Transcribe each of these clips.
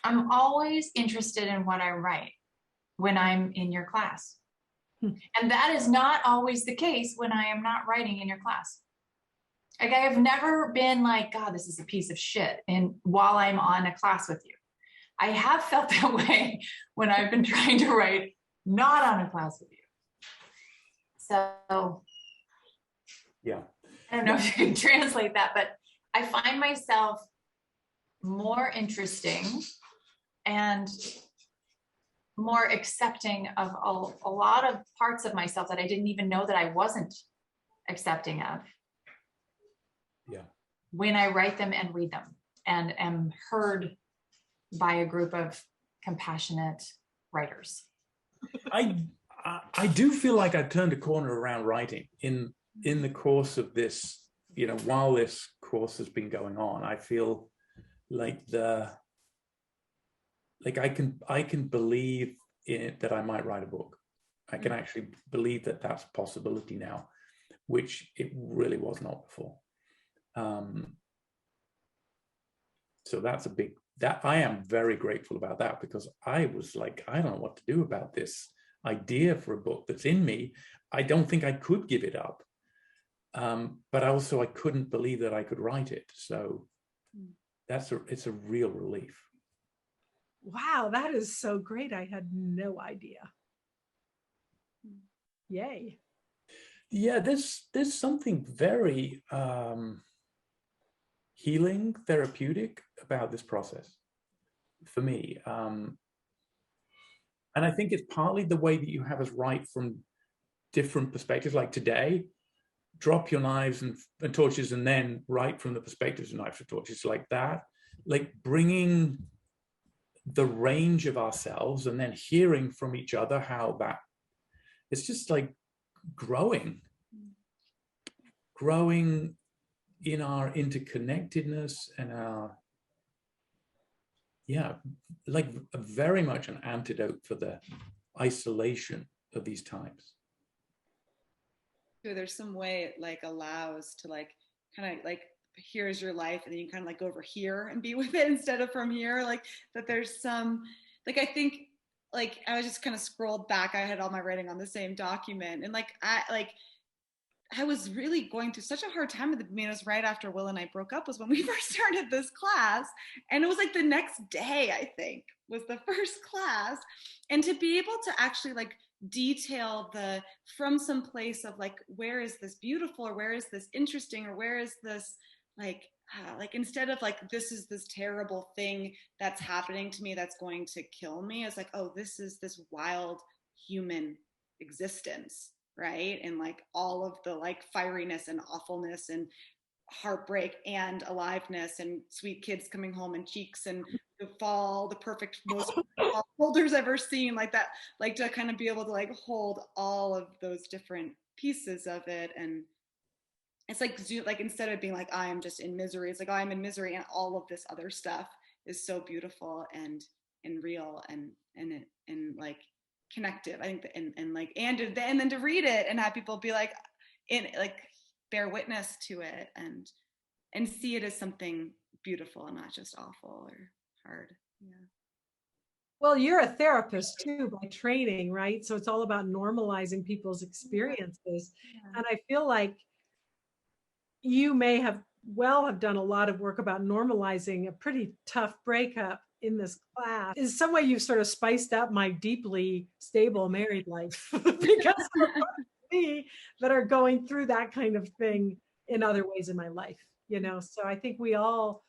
I'm always interested in what I write when I'm in your class. And that is not always the case when I am not writing in your class. Like I have never been like, God, this is a piece of shit. And while I'm on a class with you, I have felt that way when I've been trying to write not on a class with you. So Yeah. I don't know if you can translate that, but I find myself more interesting and more accepting of a lot of parts of myself that I didn't even know that I wasn't accepting of. Yeah. When I write them and read them and am heard by a group of compassionate writers. I do feel like I've turned a corner around writing in the course of this, while this course has been going on. I feel like I can believe in it that I might write a book. I can actually believe that that's a possibility now, which it really was not before. So that's that I am very grateful about that, because I was like, I don't know what to do about this idea for a book that's in me. I don't think I could give it up. But also I couldn't believe that I could write it. So it's a real relief. Wow, that is so great. I had no idea. Yay. Yeah, there's something very healing, therapeutic about this process for me. And I think it's partly the way that you have us write from different perspectives. Like today, drop your knives and torches and then write from the perspectives of knives and torches, like that. Like bringing the range of ourselves and then hearing from each other how that, it's just like growing in our interconnectedness and our, like very much an antidote for the isolation of these times. There's some way it like allows to like kind of like, here's your life, and then you kind of like go over here and be with it instead of from here. Like that there's some, like I think like I was just kind of scrolled back, I had all my writing on the same document, and I was really going through such a hard time at the beginning. It was right after Will and I broke up was when we first started this class. And it was like the next day, I think, was the first class. And to be able to actually like detail from some place of like, where is this beautiful, or where is this interesting, or where is this like instead of like, this is this terrible thing that's happening to me that's going to kill me, it's like, oh, this is this wild human existence, right? And like all of the like fieriness and awfulness and heartbreak and aliveness and sweet kids coming home and cheeks and the fall, the perfect most holders ever seen, like that, like to kind of be able to like hold all of those different pieces of it. And it's like instead of being like, I am just in misery, it's like, oh, I'm in misery, and all of this other stuff is so beautiful and real and like connective, I think. And then to read it and have people be like, in like bear witness to it and see it as something beautiful and not just awful or hard. Yeah. Well, you're a therapist too by training, right? So it's all about normalizing people's experiences. Yeah. And I feel like you may have done a lot of work about normalizing a pretty tough breakup in this class. In some way, you've sort of spiced up my deeply stable married life because of me that are going through that kind of thing in other ways in my life, So I think we all,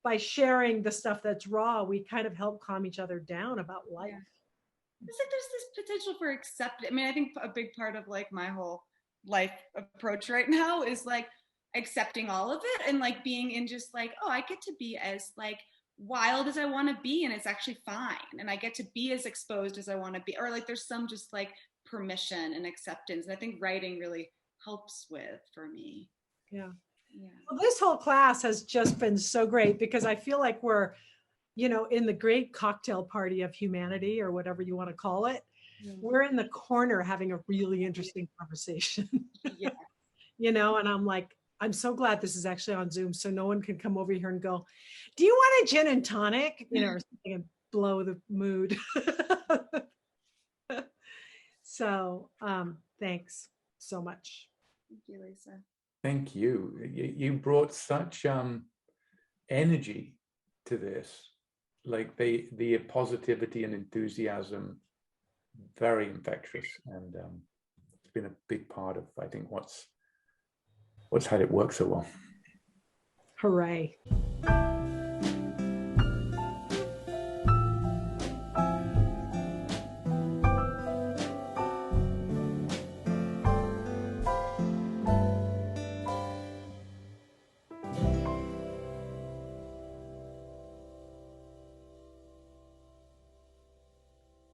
by sharing the stuff that's raw, we kind of help calm each other down about life. Yeah. It's like there's this potential for acceptance. I mean, I think a big part of like my whole life approach right now is like accepting all of it and like being in just like, oh, I get to be as like wild as I want to be, and it's actually fine, and I get to be as exposed as I want to be, or like there's some just like permission and acceptance, and I think writing really helps with for me. Yeah. Well, this whole class has just been so great because I feel like we're in the great cocktail party of humanity, or whatever you want to call it. We're in the corner having a really interesting conversation. Yeah. And I'm like, I'm so glad this is actually on Zoom, so no one can come over here and go, do you want a gin and tonic? Or something, and blow the mood. So thanks so much. Thank you, Lisa. Thank you. You brought such energy to this, like the positivity and enthusiasm, very infectious, and it's been a big part of, I think, what's had it work so well. Hooray.